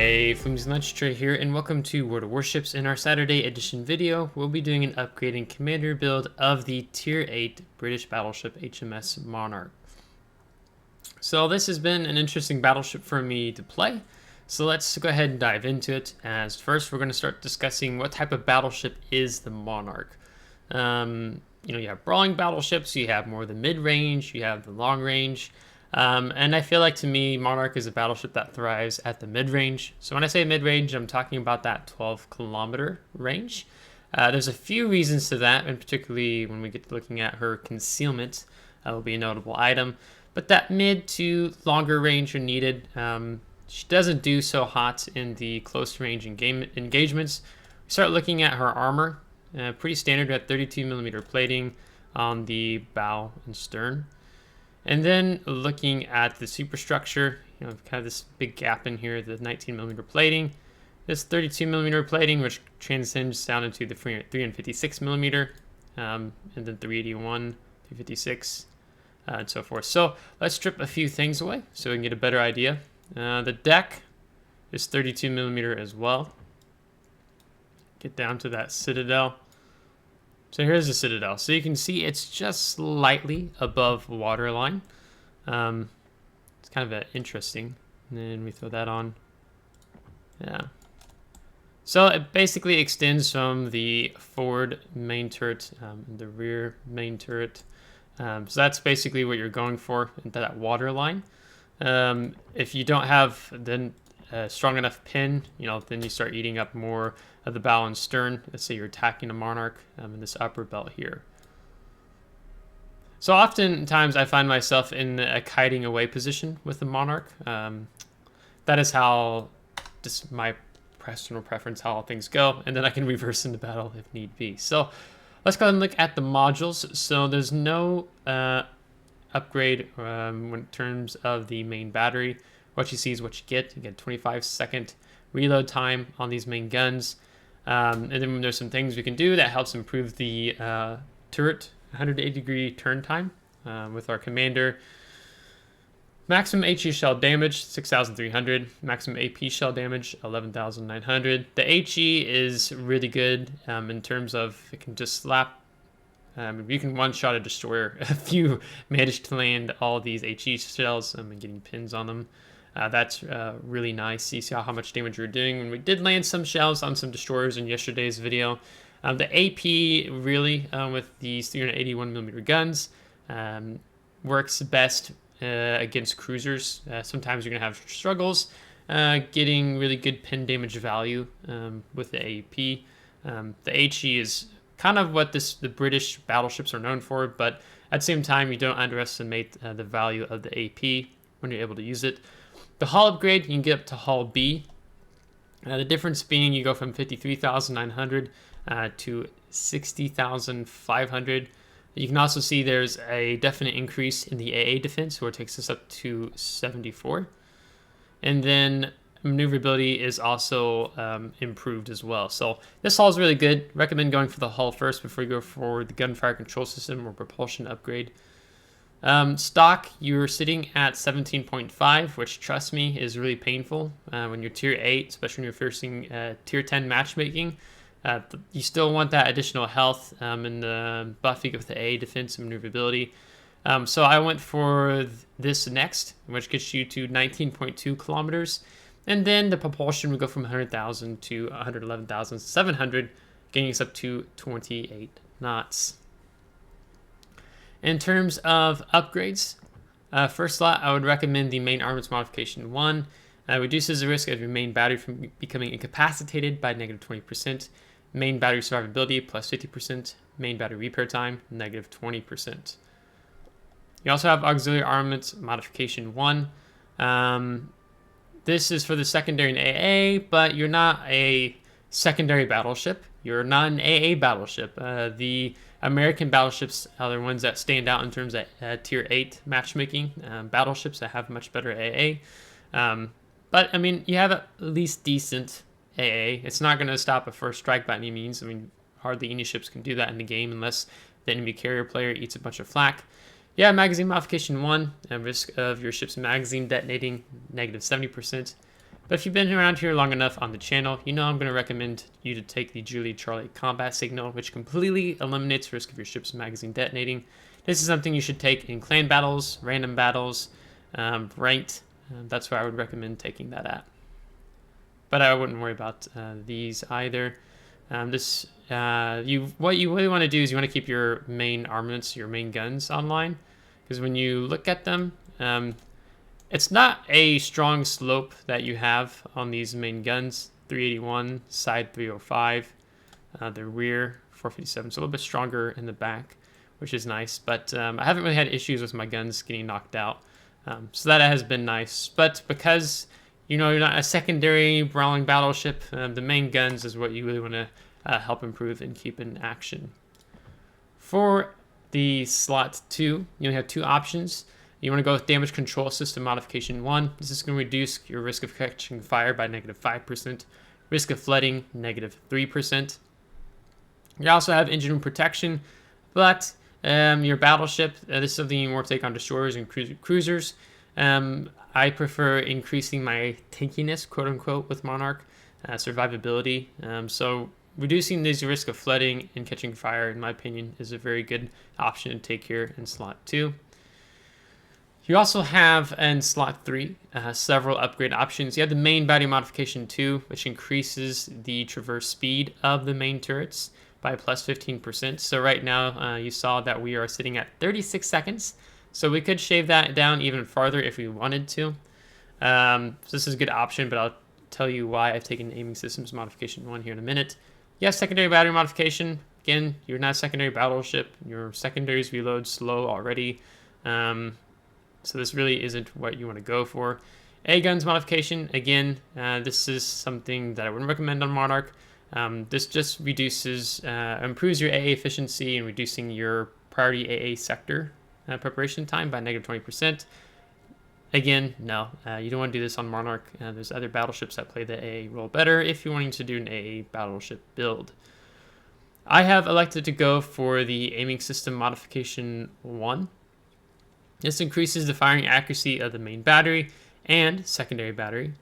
Hey, FlimsyLunchTray here, and welcome to World of Warships. In our Saturday edition video, we'll be doing an upgrade and commander build of the Tier 8 British battleship HMS Monarch. So this has been an interesting battleship for me to play, so let's go ahead and dive into it. As first, we're going to start discussing what type of battleship is the Monarch. You have brawling battleships, you have more the mid-range, you have the long-range. And I feel like, to me, Monarch is a battleship that thrives at the mid-range. So when I say mid-range, I'm talking about that 12-kilometer range. There's a few reasons to that, and particularly when we get to looking at her concealment, will be a notable item. But that mid to longer range are needed. She doesn't do so hot in the close range engagements. We start looking at her armor. Pretty standard at 32mm plating on the bow and stern. And then looking at the superstructure, kind of this big gap in here, the 19mm plating, this 32mm plating, which transcends down into the 356mm, and then 381, 356, and so forth. So let's strip a few things away so we can get a better idea. The deck is 32mm as well. Get down to that citadel. So here's the citadel. So you can see it's just slightly above waterline. It's kind of interesting. And then we throw that on. Yeah. So it basically extends from the forward main turret and the rear main turret. So that's basically what you're going for into that waterline. If you don't have then a strong enough pin, then you start eating up more of the bow and stern. Let's say you're attacking a Monarch in this upper belt here. So oftentimes I find myself in a kiting away position with the Monarch. That is how, just my personal preference, how things go, and then I can reverse into battle if need be. So let's go ahead and look at the modules. So there's no upgrade in terms of the main battery. What you see is what you get. You get 25-second reload time on these main guns. And then there's some things we can do that helps improve the turret 180-degree turn time with our commander. Maximum HE shell damage 6,300. Maximum AP shell damage 11,900. The HE is really good in terms of it can just slap. You can one-shot a destroyer if you manage to land all these HE shells and getting pins on them. That's really nice. You see how much damage you're doing. When we did land some shells on some destroyers in yesterday's video. The AP really, with these 381mm guns, works best against cruisers. Sometimes you're going to have struggles getting really good pin damage value with the AP. The HE is kind of what the British battleships are known for, but at the same time, you don't underestimate the value of the AP when you're able to use it. The hull upgrade, you can get up to hull B. The difference being you go from 53,900 to 60,500. You can also see there's a definite increase in the AA defense, where it takes us up to 74. And then maneuverability is also improved as well. So this hull is really good. Recommend going for the hull first before you go for the gunfire control system or propulsion upgrade. Stock, you're sitting at 17.5, which, trust me, is really painful when you're tier 8, especially when you're facing tier 10 matchmaking. You still want that additional health and the buffing with the A defense and maneuverability. So I went for this next, which gets you to 19.2 kilometers. And then the propulsion would go from 100,000 to 111,700, getting us up to 28 knots. In terms of upgrades, first slot, I would recommend the main armaments modification 1. Reduces the risk of your main battery from becoming incapacitated by -20%. Main battery survivability plus 50%. Main battery repair time -20%. You also have auxiliary armaments modification 1. This is for the secondary and AA, but you're not a secondary battleship. You're not an AA battleship. The American battleships are the ones that stand out in terms of tier 8 matchmaking. Battleships that have much better AA. But, I mean, you have at least decent AA. It's not going to stop a first strike by any means. I mean, hardly any ships can do that in the game unless the enemy carrier player eats a bunch of flak. Yeah, magazine modification 1, risk of your ship's magazine detonating -70%. But if you've been around here long enough on the channel, you know I'm going to recommend you to take the Julie Charlie combat signal, which completely eliminates risk of your ship's magazine detonating. This is something you should take in clan battles, random battles, ranked. That's where I would recommend taking that at. But I wouldn't worry about these either. What you really want to do is you want to keep your main armaments, your main guns online, because when you look at them, it's not a strong slope that you have on these main guns. 381, side 305, the rear 457, so a little bit stronger in the back, which is nice. But I haven't really had issues with my guns getting knocked out, so that has been nice. But because you're not a secondary brawling battleship, the main guns is what you really want to help improve and keep in action. For the slot 2, you have 2 options. You want to go with Damage Control System Modification 1. This is going to reduce your risk of catching fire by -5%, risk of flooding -3%. You also have Engine Room Protection, but your battleship, this is something you more take on destroyers and cruisers. I prefer increasing my tankiness, quote unquote, with Monarch, survivability. So reducing this risk of flooding and catching fire, in my opinion, is a very good option to take here in slot 2. You also have in slot 3 several upgrade options. You have the main battery modification 2, which increases the traverse speed of the main turrets by +15%. So right now you saw that we are sitting at 36 seconds. So we could shave that down even farther if we wanted to. So this is a good option, but I'll tell you why I've taken aiming systems modification 1 here in a minute. Yes, secondary battery modification. Again, you're not a secondary battleship. Your secondaries reload slow already. So this really isn't what you want to go for. A-guns modification, again, this is something that I wouldn't recommend on Monarch. This just improves your AA efficiency and reducing your priority AA sector preparation time by -20%. Again, no, you don't want to do this on Monarch. There's other battleships that play the AA role better if you're wanting to do an AA battleship build. I have elected to go for the aiming system modification 1. This increases the firing accuracy of the main battery and secondary battery.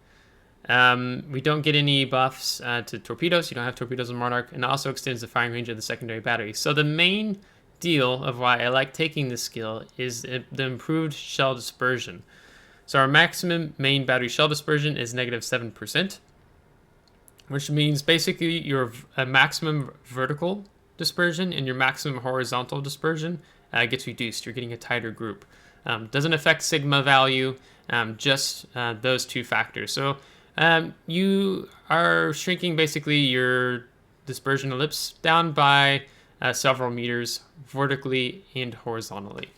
We don't get any buffs to torpedoes. You don't have torpedoes in Monarch, and it also extends the firing range of the secondary battery. So the main deal of why I like taking this skill is the improved shell dispersion. So our maximum main battery shell dispersion is -7%, which means basically your maximum vertical dispersion and your maximum horizontal dispersion gets reduced. You're getting a tighter group. Doesn't affect sigma value, just those 2 factors. So you are shrinking basically your dispersion ellipse down by several meters vertically and horizontally.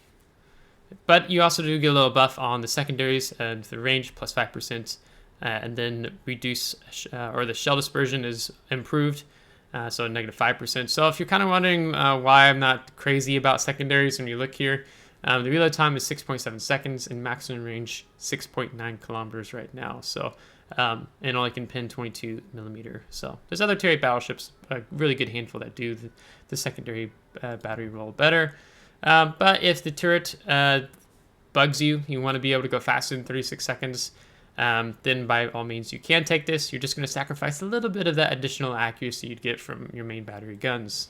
But you also do get a little buff on the secondaries, the range +5%, and then reduce, or the shell dispersion is improved, so -5%. So if you're kind of wondering why I'm not crazy about secondaries, when you look here, the reload time is 6.7 seconds and maximum range 6.9 kilometers right now. So, and only can pin 22 millimeter. So there's other tier 8 battleships, a really good handful that do the secondary battery role better. But if the turret bugs you, you want to be able to go faster than 36 seconds, then by all means you can take this. You're just going to sacrifice a little bit of that additional accuracy you'd get from your main battery guns.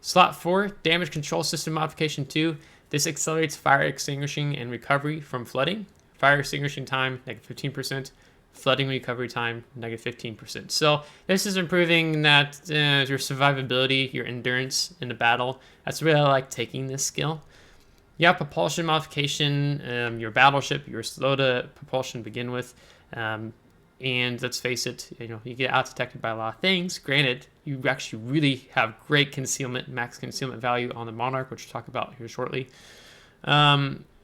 Slot 4, Damage Control System Modification 2. This accelerates fire extinguishing and recovery from flooding. Fire extinguishing time, -15%. Flooding recovery time, -15%. So this is improving that your survivability, your endurance in the battle. That's really like taking this skill. You have propulsion modification. Your battleship, you're slow to propulsion to begin with. And let's face it, you get out detected by a lot of things. Granted, you actually really have great concealment, max concealment value on the Monarch, which we'll talk about here shortly.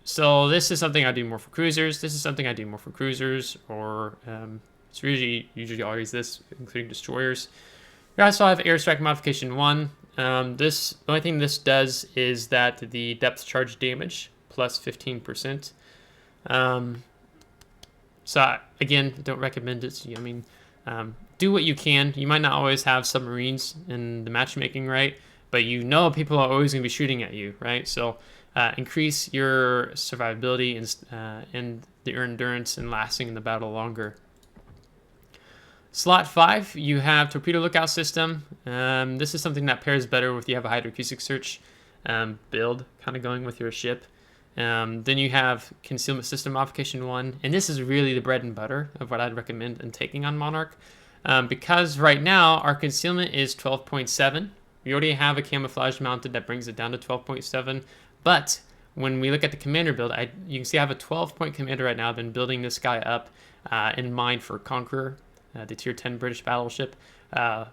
So this is something I do more for cruisers. This is something I do more for cruisers, or it's usually always this, including destroyers. We also have airstrike modification 1. The only thing this does is that the depth charge damage plus 15%. So again, don't recommend it. I mean, do what you can. You might not always have submarines in the matchmaking, right? But people are always going to be shooting at you, right? So increase your survivability and your endurance and lasting in the battle longer. Slot 5, you have torpedo lookout system. This is something that pairs better with you have a hydroacoustic search build kind of going with your ship. Then you have concealment system modification 1, and this is really the bread and butter of what I'd recommend in taking on Monarch. Because right now our concealment is 12.7. We already have a camouflage mounted that brings it down to 12.7, but when we look at the commander build, you can see I have a 12-point commander right now. I've been building this guy up in mind for Conqueror, the tier 10 British battleship. But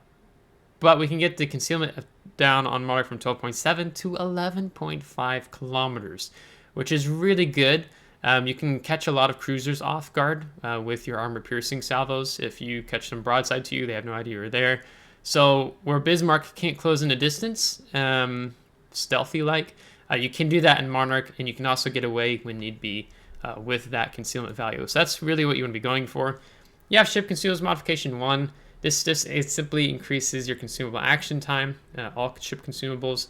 we can get the concealment down on Monarch from 12.7 to 11.5 kilometers, which is really good. You can catch a lot of cruisers off guard with your armor-piercing salvos. If you catch them broadside to you, they have no idea you're there. So where Bismarck can't close in a distance, stealthy-like, you can do that in Monarch, and you can also get away when need be with that concealment value. So that's really what you want to be going for. You have Ship Consumables Modification 1. This just simply increases your consumable action time, all ship consumables,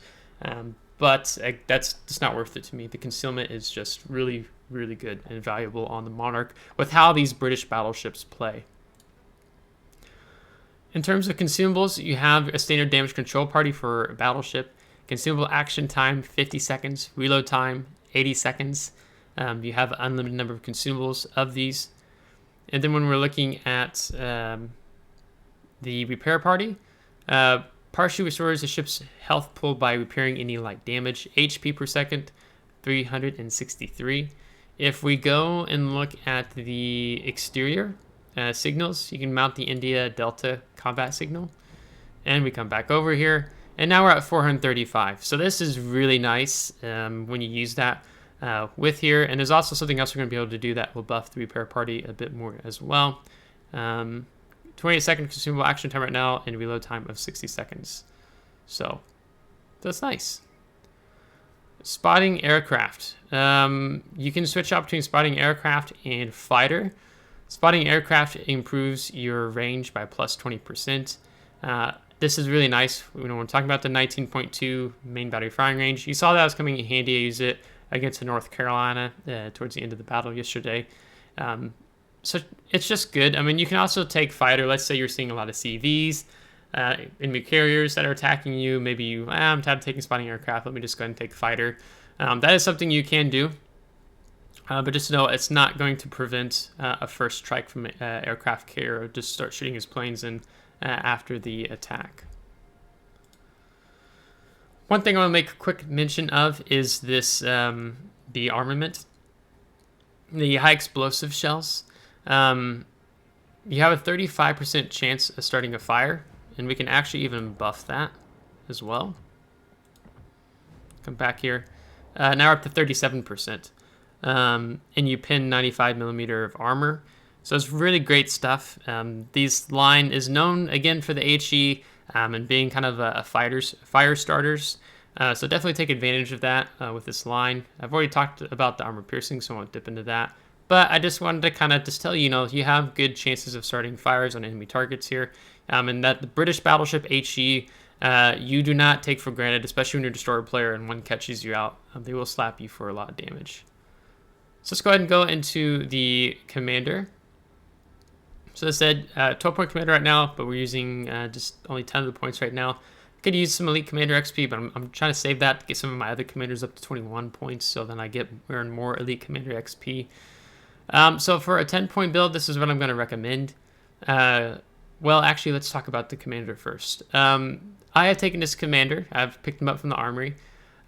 but that's just not worth it to me. The concealment is just really, really good and valuable on the Monarch with how these British battleships play. In terms of consumables, you have a standard damage control party for a battleship. Consumable action time, 50 seconds. Reload time, 80 seconds. You have an unlimited number of consumables of these. And then when we're looking at the repair party, partially restores the ship's health pool by repairing any light damage. HP per second, 363. If we go and look at the exterior signals, you can mount the India Delta combat signal. And we come back over here. And now we're at 435. So this is really nice when you use that with here. And there's also something else we're going to be able to do that will buff the repair party a bit more as well. 28-second consumable action time right now and reload time of 60 seconds. So that's nice. Spotting aircraft. You can switch out between spotting aircraft and fighter. Spotting aircraft improves your range by plus 20%. This is really nice when we're talking about the 19.2 main battery firing range. You saw that was coming in handy. I used it against the North Carolina towards the end of the battle yesterday. So it's just good. I mean, you can also take fighter. Let's say you're seeing a lot of CVs, enemy carriers that are attacking you. Maybe I'm tired of taking spotting aircraft. Let me just go ahead and take fighter. That is something you can do. But just know it's not going to prevent a first strike from an aircraft carrier or just start shooting his planes in after the attack. One thing I want to make a quick mention of is this, the armament. The high explosive shells. You have a 35% chance of starting a fire, and we can actually even buff that as well. Come back here. Now we're up to 37%. And you pin 95mm of armor. So it's really great stuff. This line is known, again, for the HE and being kind of a fire starters. So definitely take advantage of that with this line. I've already talked about the armor piercing, so I won't dip into that. But I just wanted to kind of just tell you, you have good chances of starting fires on enemy targets here. And that the British battleship HE, you do not take for granted, especially when you're a destroyer player and one catches you out. They will slap you for a lot of damage. So let's go ahead and go into the commander. So as I said, 12-point commander right now, but we're using just only 10 of the points right now. I could use some elite commander XP, but I'm trying to save that to get some of my other commanders up to 21 points, so then I earn more elite commander XP. So for a 10-point build, this is what I'm going to recommend. Well, actually, let's talk about the commander first. I have taken this commander. I've picked him up from the armory.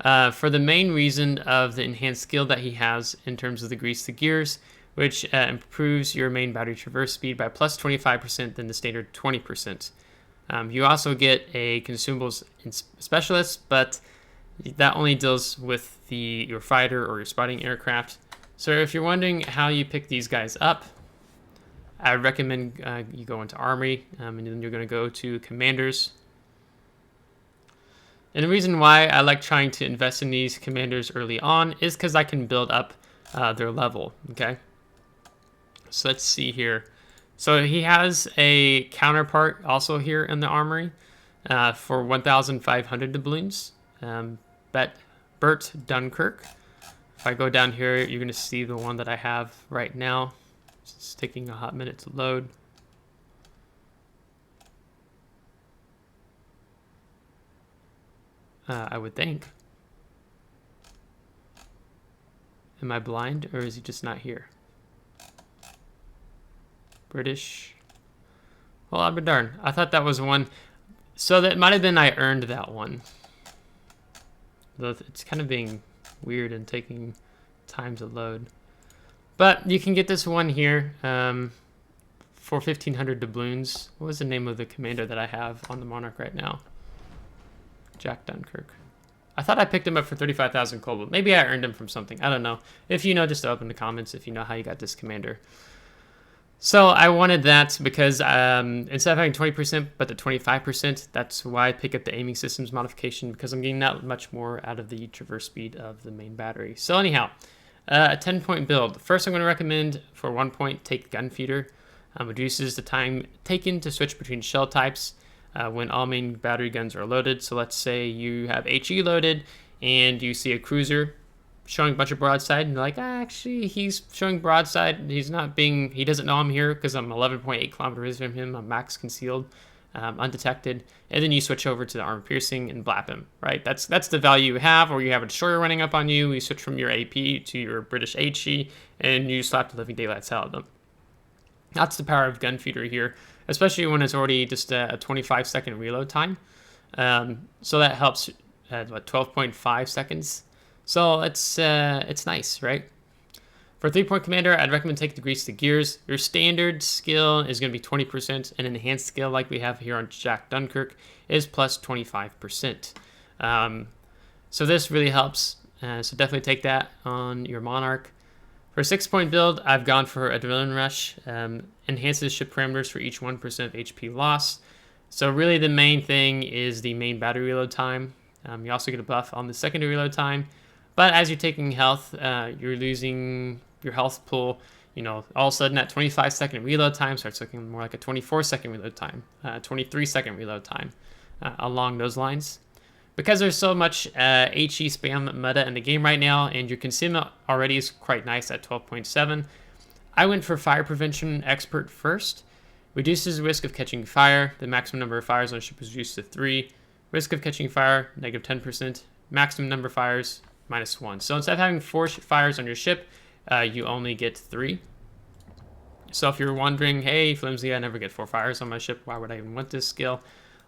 For the main reason of the enhanced skill that he has in terms of the grease the gears, which improves your main battery traverse speed by plus 25% than the standard 20%. You also get a consumables specialist, but that only deals with your fighter or your spotting aircraft. So if you're wondering how you pick these guys up, I would recommend you go into armory, and then you're going to go to commanders. And the reason why I like trying to invest in these commanders early on is because I can build up their level, okay? So let's see here. So he has a counterpart also here in the armory for 1,500 doubloons. Bert Dunkirk. If I go down here, you're going to see the one that I have right now. It's taking a hot minute to load. I would think. Am I blind, or is he just not here? British. Well, I'll be darned. I thought that was one. So that might have been I earned that one. Though it's kind of being weird and taking time to load. But you can get this one here for 1,500 doubloons. What was the name of the commander that I have on the Monarch right now? Jack Dunkirk. I thought I picked him up for 35,000 cobalt. Maybe I earned him from something. I don't know. If you know, just open the comments if you know how you got this commander. So I wanted that because instead of having 20%, but the 25%, that's why I pick up the aiming systems modification, because I'm getting that much more out of the traverse speed of the main battery. So anyhow, a 10-point build. First, I'm going to recommend for 1 point, take gun feeder. Reduces the time taken to switch between shell types when all main battery guns are loaded. So let's say you have HE loaded and you see a cruiser showing a bunch of broadside, and you're like, actually, he's showing broadside. He doesn't know I'm here because I'm 11.8 kilometers from him. I'm max concealed, undetected. And then you switch over to the armor piercing and blap him, right? That's the value you have, or you have a destroyer running up on you. You switch from your AP to your British HE, and you slap the living daylights out of them. That's the power of gun feeder here, especially when it's already just a 25-second reload time. So that helps at 12.5 seconds. So it's nice, right? For a 3-point commander, I'd recommend taking the grease to gears. Your standard skill is going to be 20%, and enhanced skill, like we have here on Jack Dunkirk, is plus 25%. So this really helps. So definitely take that on your Monarch. For a 6-point build, I've gone for Adrenaline Rush. Enhances ship parameters for each 1% of HP loss. So really the main thing is the main battery reload time. You also get a buff on the secondary reload time. But as you're taking health, you're losing your health pool. You know, all of a sudden that 25-second reload time starts looking more like a 24-second reload time, 23-second reload time, along those lines. Because there's so much HE spam meta in the game right now, and your consumer already is quite nice at 12.7, I went for Fire Prevention Expert first. Reduces the risk of catching fire. The maximum number of fires on a ship is reduced to 3. Risk of catching fire, negative 10%. Maximum number of fires, -1. So instead of having 4 fires on your ship, you only get 3. So if you're wondering, hey, Flimsy, I never get 4 fires on my ship, why would I even want this skill?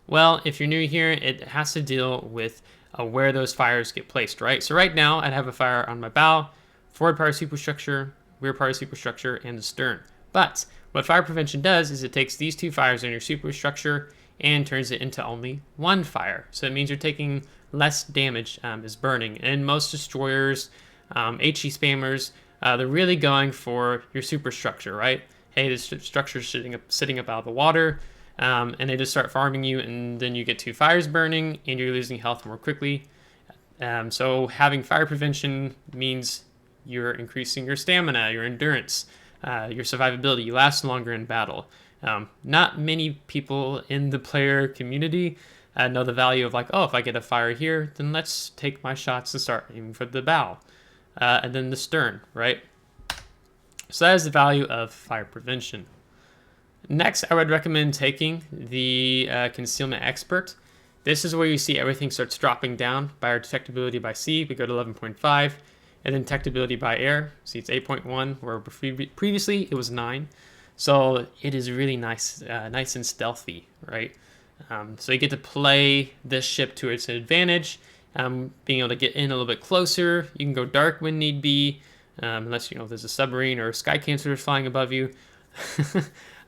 Well, if you're new here, it has to deal with where those fires get placed, right? So right now, I'd have a fire on my bow, forward power superstructure, rear power superstructure, and the stern. But what fire prevention does is it takes these 2 fires on your superstructure and turns it into only 1 fire. So it means you're taking less damage as burning. And most destroyers, HE spammers, they're really going for your superstructure, right? Hey, this structure's sitting up out of the water, and they just start farming you, and then you get 2 fires burning, and you're losing health more quickly. So having fire prevention means you're increasing your stamina, your endurance, your survivability. You last longer in battle. Not many people in the player community know the value of like, oh, if I get a fire here, then let's take my shots and start aiming for the bow. And then the stern, right? So that is the value of fire prevention. Next, I would recommend taking the Concealment Expert. This is where you see everything starts dropping down by our detectability by sea. We go to 11.5, and then detectability by air. See, it's 8.1, where previously it was 9. So it is really nice, nice and stealthy, right? So you get to play this ship to its advantage, being able to get in a little bit closer. You can go dark when need be, unless there's a submarine or sky cancer flying above you,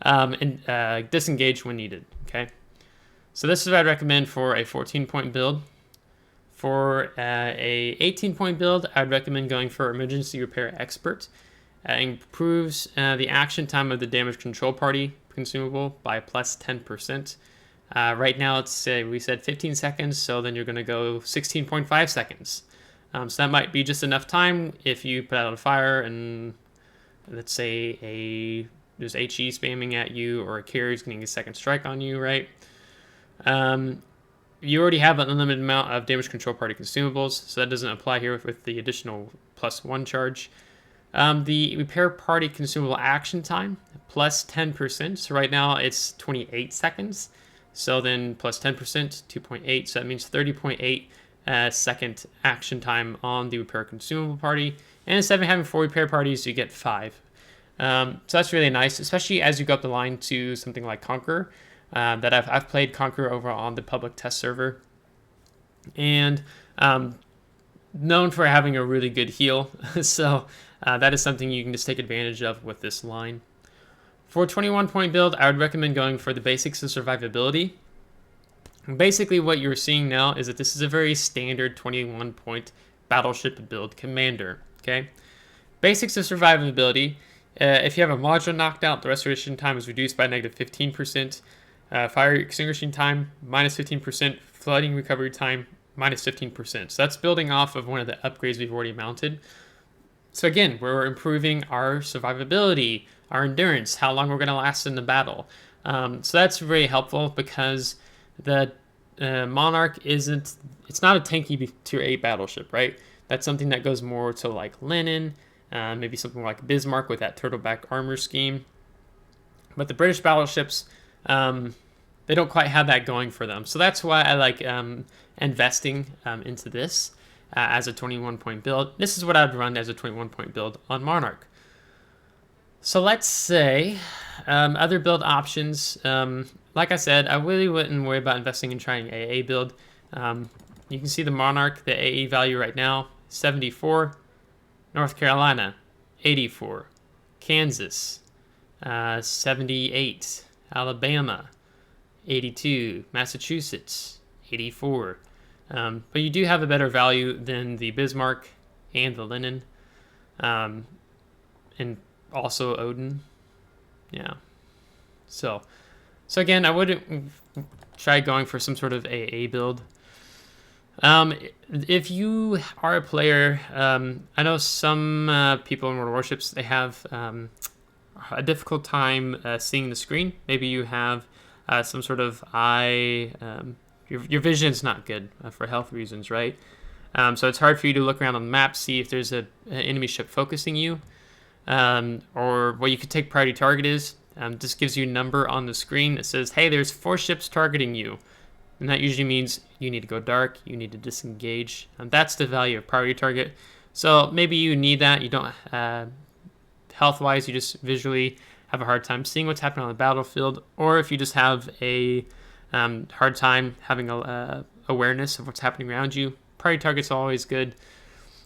and disengage when needed. Okay, so this is what I'd recommend for a 14-point build. For a 18-point build, I'd recommend going for Emergency Repair Expert. Improves the action time of the damage control party consumable by plus 10%. Right now, it's we said 15 seconds, so then you're going to go 16.5 seconds. So that might be just enough time if you put out a fire and let's say there's HE spamming at you, or a carrier's getting a second strike on you, right? You already have an unlimited amount of damage control party consumables, so that doesn't apply here with the additional +1 charge. The repair party consumable action time, plus 10%. So right now it's 28 seconds. So then plus 10%, 2.8. So that means 30.8 second action time on the repair consumable party. And instead of having 4 repair parties, you get 5. So that's really nice, especially as you go up the line to something like Conqueror. That I've played Conqueror over on the public test server. And known for having a really good heal. So that is something you can just take advantage of with this line. For a 21-point build, I would recommend going for the basics of survivability. Basically, what you're seeing now is that this is a very standard 21-point battleship build commander. Okay, basics of survivability. If you have a module knocked out, the restoration time is reduced by -15%. Fire extinguishing time -15%. Flooding recovery time -15%. So that's building off of one of the upgrades we've already mounted. So again, we're improving our survivability, our endurance, how long we're going to last in the battle. So that's very helpful because the Monarch it's not a tanky tier 8 battleship, right? That's something that goes more to like Lenin, maybe something like Bismarck with that turtleback armor scheme. But the British battleships, they don't quite have that going for them. So that's why I like investing into this as a 21-point build. This is what I'd run as a 21-point build on Monarch. So let's say other build options. Like I said, I really wouldn't worry about investing in trying AA build. You can see the Monarch, the AE value right now, 74. North Carolina, 84. Kansas, 78. Alabama, 82. Massachusetts, 84. But you do have a better value than the Bismarck and the Lenin. And also Odin. Yeah. So again, I wouldn't try going for some sort of AA build. If you are a player, I know some people in World of Warships, they have a difficult time seeing the screen. Maybe you have some sort of eye, your vision's not good for health reasons, right? So it's hard for you to look around on the map, see if there's an enemy ship focusing you. Or what you could take priority target is, just gives you a number on the screen that says, hey, there's 4 ships targeting you. And that usually means you need to go dark, you need to disengage. And that's the value of priority target. So maybe you need that. You don't, health-wise, you just visually have a hard time seeing what's happening on the battlefield. Or if you just have a hard time having a awareness of what's happening around you, priority target's always good.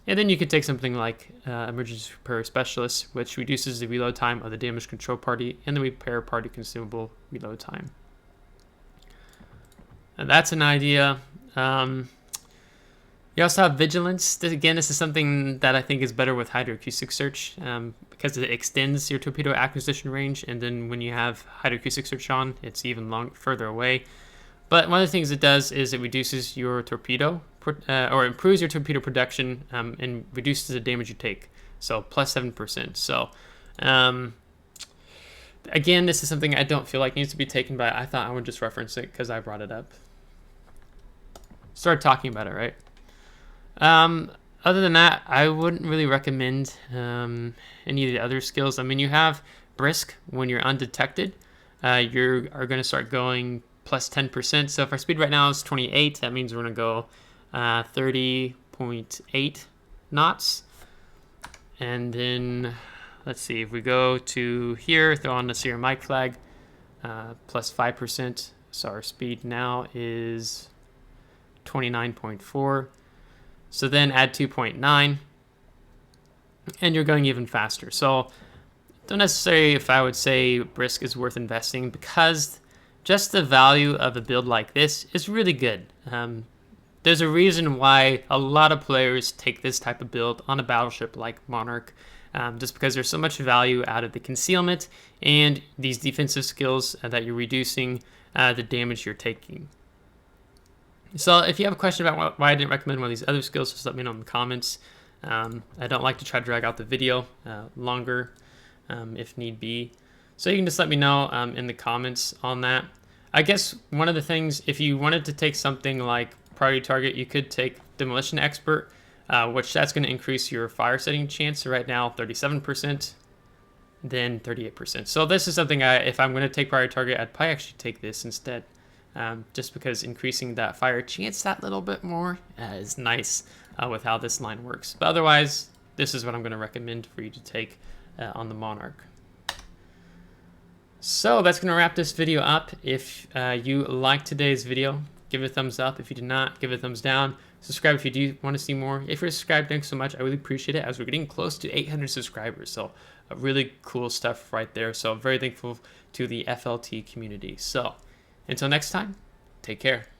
And then you could take something like Emergency Repair Specialist, which reduces the reload time of the damage control party and the repair party consumable reload time. And that's an idea. You also have Vigilance. Again, this is something that I think is better with hydroacoustic search because it extends your torpedo acquisition range. And then when you have hydroacoustic search on, it's even further away. But one of the things it does is it reduces your torpedo or improves your torpedo production and reduces the damage you take. So plus 7%. So again, this is something I don't feel like needs to be taken, but I thought I would just reference it because I brought it up. Started talking about it, right? Other than that, I wouldn't really recommend any of the other skills. I mean, you have Brisk when you're undetected. You are going to start going plus 10%. So if our speed right now is 28, that means we're going to go 30.8 knots. And then, let's see, if we go to here, throw on the Sierra Mike flag, plus 5%. So our speed now is 29.4. So then add 2.9, and you're going even faster. So don't necessarily, if I would say Brisk is worth investing, because just the value of a build like this is really good. There's a reason why a lot of players take this type of build on a battleship like Monarch, just because there's so much value out of the concealment and these defensive skills that you're reducing the damage you're taking. So if you have a question about why I didn't recommend one of these other skills, just let me know in the comments. I don't like to try to drag out the video longer if need be. So you can just let me know in the comments on that. I guess one of the things, if you wanted to take something like priority target, you could take Demolition Expert, which that's going to increase your fire setting chance. So right now, 37%, then 38%. So this is something if I'm going to take priority target, I'd probably actually take this instead. just because increasing that fire chance that little bit more is nice with how this line works. But otherwise, this is what I'm going to recommend for you to take on the Monarch. So that's going to wrap this video up. If you liked today's video, give it a thumbs up. If you did not, give it a thumbs down. Subscribe if you do want to see more. If you're subscribed, thanks so much. I really appreciate it, as we're getting close to 800 subscribers. So really cool stuff right there. So I'm very thankful to the FLT community. So until next time, take care.